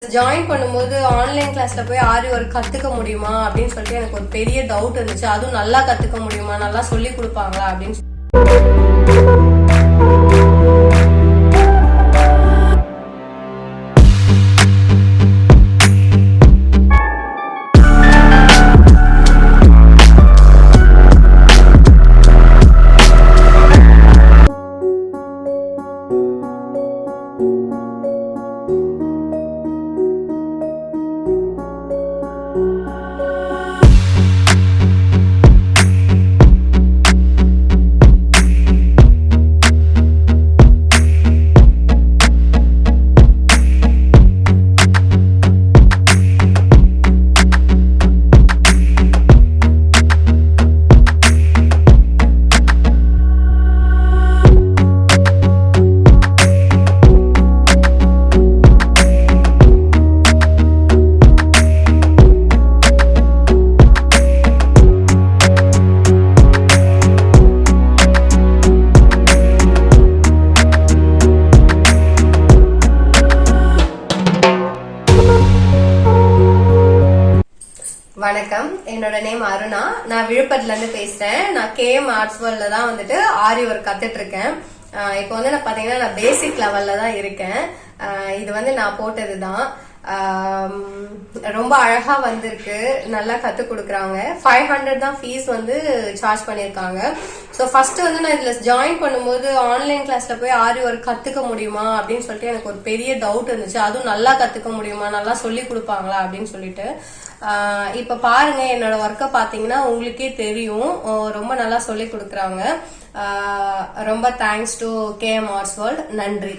Join பண்ணும்போது online கிளாஸ்ல போய் ஆரி ஒர்க் கத்துக்க முடியுமா அப்படின்னு சொல்லிட்டு எனக்கு ஒரு பெரிய டவுட் இருந்துச்சு. அதுவும் நல்லா கத்துக்க முடியுமா, நல்லா சொல்லி கொடுப்பாங்களா அப்படின்னு. வணக்கம், என்னோட நேம் அருணா. நான் விழுப்புரத்துல இருந்து பேசுறேன். நான் கேஎம் ஆர்ட்ஸ் வேர்ல்ட்ல தான் வந்துட்டு ஆரி ஒர்க் கத்துட்டு இருக்கேன். இப்போ வந்து நான் பாத்தீங்கன்னா நான் பேசிக் லெவல்ல தான் இருக்கேன். இது வந்து நான் போட்டதுதான். ரொம்ப அழகா வந்திருக்கு, நல்லா கத்து கொடுக்குறாங்க. 500 தான் ஃபீஸ் வந்து சார்ஜ் பண்ணிருக்காங்க. ஸோ ஃபர்ஸ்ட் வந்து நான் இதுல ஜாயின் பண்ணும்போது ஆன்லைன் கிளாஸ்ல போய் ஆரி ஒர்க் கத்துக்க முடியுமா அப்படின்னு சொல்லிட்டு எனக்கு ஒரு பெரிய டவுட் இருந்துச்சு. அதுவும் நல்லா கத்துக்க முடியுமா, நல்லா சொல்லி கொடுப்பாங்களா அப்படின்னு சொல்லிட்டு. இப்ப பாருங்க, என்னோட ஒர்க்கை பாத்தீங்கன்னா உங்களுக்கே தெரியும், ரொம்ப நல்லா சொல்லி கொடுக்குறாங்க. ரொம்ப thanks to KM Arts World. நன்றி.